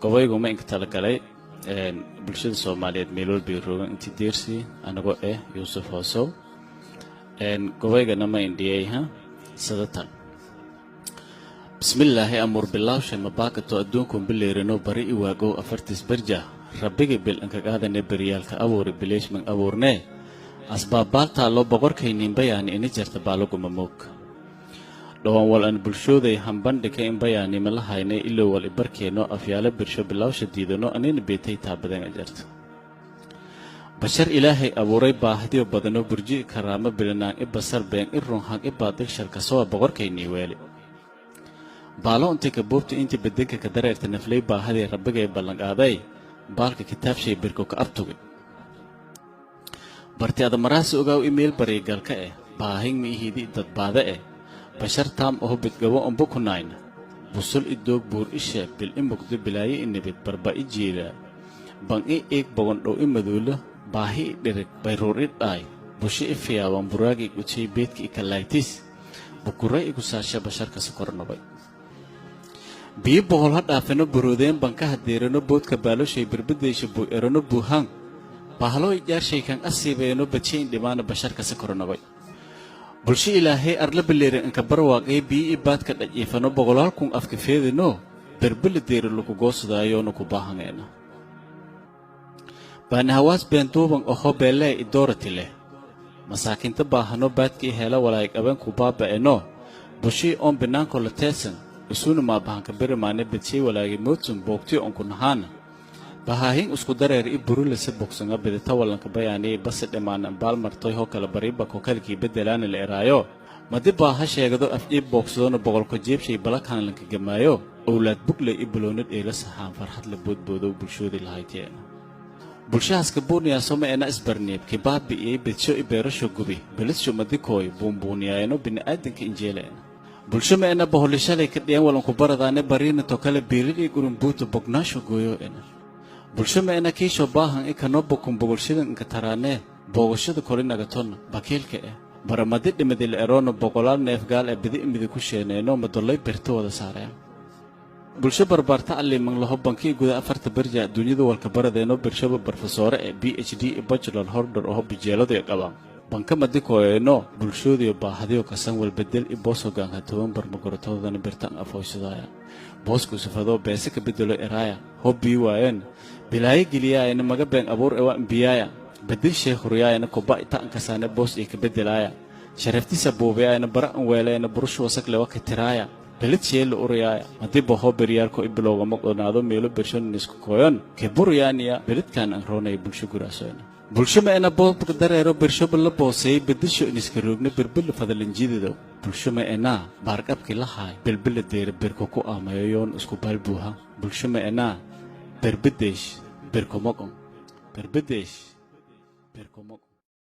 قويقو ما إنك تلقالي بلشد الصوماليات ميلول بيرو انتي ديرسي أنا قو يوسف هوسو قويقا نما إنديها سدتان بسم الله أمر بالله شما باكتو أدونكم باللي رنو بريء واقو أفرتس برجا ربيقي بالأنك قادة نبريالك أوري بليش من أورني أسباب بالتا لو بغور كينين بياني إني جرت بالوكو مموك لوان والأن بلشودي همبان كين بياني ملاحيني إلو والإبركينو أفيال برشو بالله شديدنو أنين بيتي تابدين جرت بشر إلهي أوري باهدي وبدنو برجي كرامة بلنان إبسر بين إرون حق إبادل شركسوا بغور كيني ويلي بالو انت كبوبتي انت بدك كدرير تنفلي باهدي ربك بلنق آداي بالك كتاب شي بركو كأبتوغي برتي هذا مراس اوغاو ايميل بريغال كأي باهين ميهيدي داد بادا بشر تام اوه بتقوى انبوكو ناين بوصل ادوك بور اشياء بالانبوك دو بلاي اني بتبربا اجيلا بان ايك بوان رو امدولو باهي ديرك بيروريت اي بوشي افيا وان براغي كوشي بيتك اكالايتيس بكوري اكو ساشا بشر كسكورنو باي بي بوهل هاد افنو برودين بانكا هديرنو بود كبالو شي بربديش بو ارنو بوهان باهلو إيجار شيء كان أسيبينو بتشين دمان بشر كسكرنا باي بلشي إلهي أرلب اللي إنك برواقي بي إباد كده يفنو بقولالكم أفكفيد نو بربل دير لكو جوس دايونو كباهنا بان هواس بنتوبن أخو بلا إدارة له مساكين تباهنو باتكي هلا ولا يكابن كوبابا إنو بلشي أم بنان كل تسن يسون ما بهان كبر ماني بتشي ولا يموتن بوقتي أنكون هانا bahahin usku dareer i burul se boxanga bedeta walanka bayani bas dhimaan baal martay ho kala bariba ko kalkii bedelaan la eraayo madi baaha sheegado af i boxdoona boqolka jeebshay balakan lanka gamaayo awlaad bugle i buloonad ee la saxaan farxad la boodboodo bulshooda lahayteen bulshahaas ka buuniya Soomaaliya isbarneeb kibaabi ee bedsho i beerasho gubi belisho madi kooy buunbuuniyaano bini'aadanka injeeleen bulshada boholishalay ka dhiyaan walanku baradaane bariina to kala beelid i gurumbuuto bognaasho gooyo bulshada ina kiisho baahan ikano bokum bogolshada inka taraane bogashada korinaga ton bakiilka baramadi dhimadil erono boqolaal neefgaal ee bidi imidi ku sheeneeno madolay birto wada saareen bulshada barbarta ali man laho banki guda afarta barja dunida walka baradeeno bulshada professore PhD bachelor holder oo bijeelada qabaan banka madikooyno bulshada baahadiyo kasan wal bedel i bosogan ha toban barmagortoodana birtan afooshadaaya bosku safado beesika bedelo eraaya hobbi waayeen bilaay giliya in maga been abuur ee waan biyaaya bedel sheekh riyaayna ko baita an kasana boos ee ka bedelaaya sharaftiisa boobayna baran weeleena burush wasaq le waka tiraaya belid sheel uriyaaya hadii boho beriyar ko iblooga maqonaado meelo bershan isku kooyan ke buryaaniya belidkan an roonay bulsho guraasoona bulshada ina boobka dareero bersho la boosay bedisho in iska roogna berbel fadalanjiido bulshada ina baarqabki lahaay belbel deer berko ku aamayoon isku balbuha bulshada ina berbidesh berkomokon berbidesh berkomokon